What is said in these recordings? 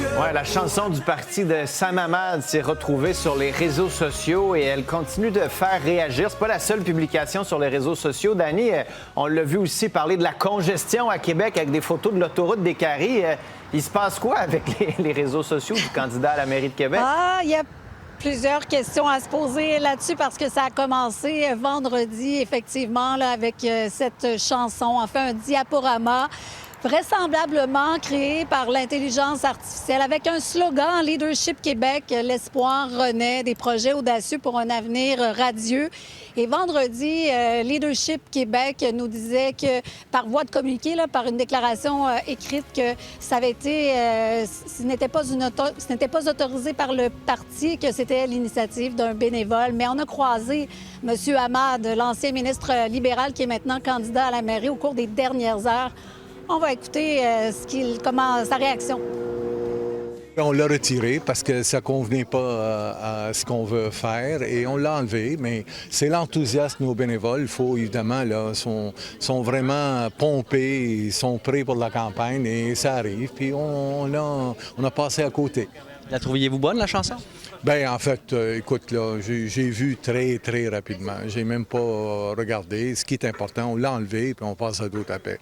Ouais, la chanson du parti de Sam Hamad s'est retrouvée sur les réseaux sociaux et elle continue de faire réagir. C'est pas la seule publication sur les réseaux sociaux. Dani, on l'a vu aussi parler de la congestion à Québec avec des photos de l'autoroute des Caries. Il se passe quoi avec les réseaux sociaux du candidat à la mairie de Québec? Il y a plusieurs questions à se poser là-dessus parce que ça a commencé vendredi, effectivement, là, avec cette chanson, enfin un diaporama vraisemblablement créé par l'intelligence artificielle avec un slogan Leadership Québec, l'espoir renaît, des projets audacieux pour un avenir radieux. Et vendredi, Leadership Québec nous disait que par voie de communiqué, là, par une déclaration écrite, que ça avait été, ce n'était pas autorisé par le parti, que c'était l'initiative d'un bénévole. Mais on a croisé M. Hamad, l'ancien ministre libéral qui est maintenant candidat à la mairie au cours des dernières heures. On va écouter sa réaction. On l'a retiré parce que ça ne convenait pas à ce qu'on veut faire et on l'a enlevé, mais c'est l'enthousiasme de nos bénévoles. Il faut évidemment, là, sont vraiment pompés, ils sont prêts pour la campagne et ça arrive. Puis on a passé à côté. La trouviez-vous bonne, la chanson? Bien, en fait, écoute, là, j'ai vu très, très rapidement. J'ai même pas regardé. Ce qui est important, on l'a enlevé puis on passe à d'autres appels.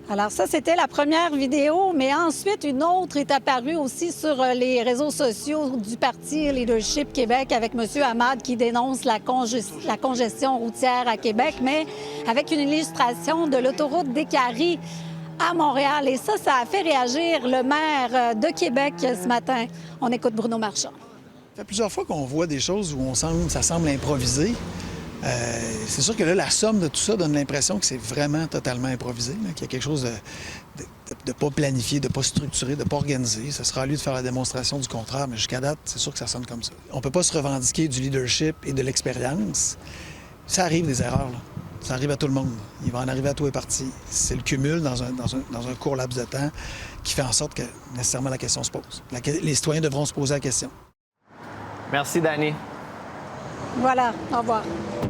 Alors ça, c'était la première vidéo, mais ensuite, une autre est apparue aussi sur les réseaux sociaux du parti Leadership Québec avec M. Hamad qui dénonce la congestion routière à Québec, mais avec une illustration de l'autoroute des Caries à Montréal. Et ça a fait réagir le maire de Québec ce matin. On écoute Bruno Marchand. Ça fait plusieurs fois qu'on voit des choses où ça semble improvisé. C'est sûr que là, la somme de tout ça donne l'impression que c'est vraiment totalement improvisé, qu'il y a quelque chose de pas planifié, de pas structuré, de pas organisé. Ce sera à lui de faire la démonstration du contraire, mais jusqu'à date, c'est sûr que ça sonne comme ça. On peut pas se revendiquer du leadership et de l'expérience. Ça arrive des erreurs, là. Ça arrive à tout le monde. Il va en arriver à tous les partis. C'est le cumul dans un court laps de temps qui fait en sorte que nécessairement la question se pose. Les citoyens devront se poser la question. Merci, Dani. Voilà, au revoir.